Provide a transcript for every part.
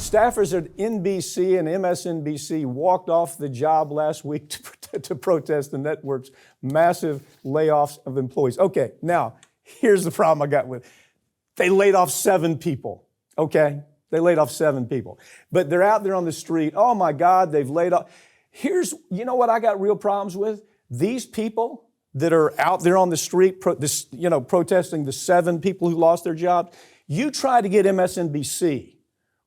Staffers at NBC and MSNBC walked off the job last week to protest the network's massive layoffs of employees. Okay, now, here's the problem I got with it. They laid off 7 people, okay? They laid off 7 people. But they're out there on the street. Oh my God, they've laid off. You know what I got real problems with? These people that are out there on the street, protesting the 7 people who lost their jobs. You try to get MSNBC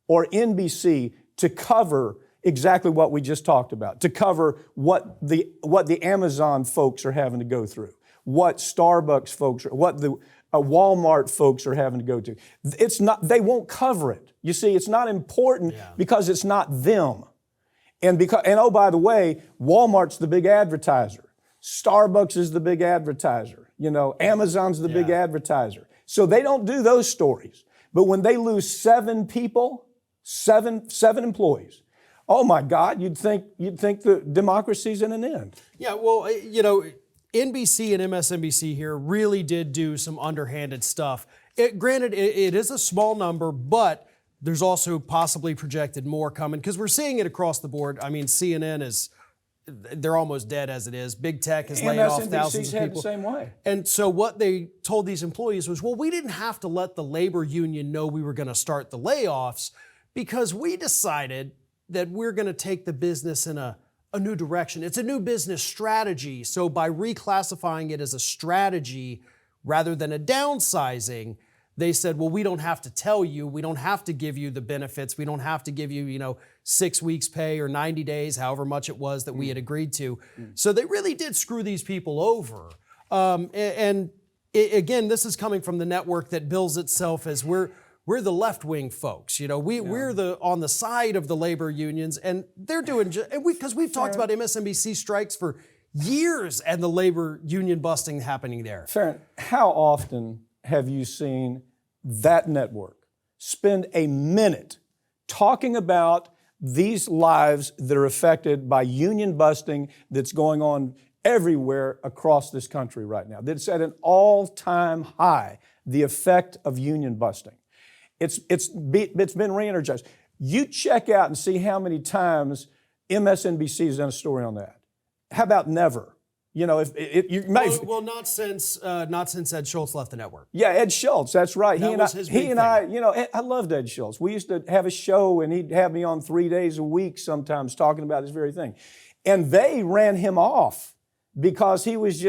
or NBC to cover exactly what we just talked about, to cover what the Amazon folks are having to go through, what Starbucks folks are, what the Walmart folks are having to go to. They won't cover it. You see, it's not important because it's not them. And oh, by the way, Walmart's the big advertiser. Starbucks is the big advertiser. Amazon's the big advertiser. So they don't do those stories. But when they lose 7 people, seven employees, oh my God, you'd think the democracy's in an end. Yeah, well, NBC and MSNBC here really did do some underhanded stuff. Granted, it is a small number, but there's also possibly projected more coming because we're seeing it across the board. I mean, CNN they're almost dead as it is. Big tech is laying off thousands of people. The same way. And so what they told these employees was, well, we didn't have to let the labor union know we were going to start the layoffs because we decided that we're going to take the business in a new direction. It's a new business strategy. So by reclassifying it as a strategy rather than a downsizing, they said, well, we don't have to tell you. We don't have to give you the benefits. We don't have to give you, 6 weeks pay or 90 days, however much it was that we had agreed to. So they really did screw these people over. Again, this is coming from the network that bills itself as we're the left-wing folks. We're on the side of the labor unions, and they're doing because we've talked about MSNBC strikes for years and the labor union busting happening there. Farron, how often have you seen that network spend a minute talking about these lives that are affected by union busting that's going on everywhere across this country right now? That's at an all-time high, the effect of union busting. It's been re-energized. You check out and see how many times MSNBC has done a story on that. How about never? Not since Ed Schultz left the network. Yeah, Ed Schultz, that's right. I loved Ed Schultz. We used to have a show and he'd have me on 3 days a week sometimes talking about this very thing. And they ran him off because he was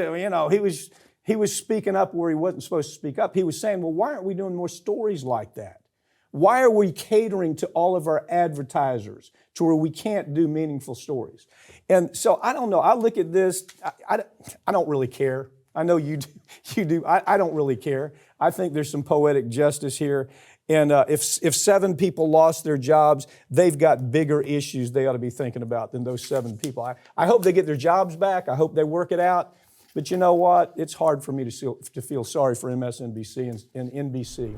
speaking up where he wasn't supposed to speak up. He was saying, well, why aren't we doing more stories like that? Why are we catering to all of our advertisers to where we can't do meaningful stories? And so I don't know. I look at this. I don't really care. I know you do. I don't really care. I think there's some poetic justice here. And if 7 people lost their jobs, they've got bigger issues they ought to be thinking about than those 7 people. I hope they get their jobs back. I hope they work it out. But you know what? It's hard for me to feel sorry for MSNBC and NBC.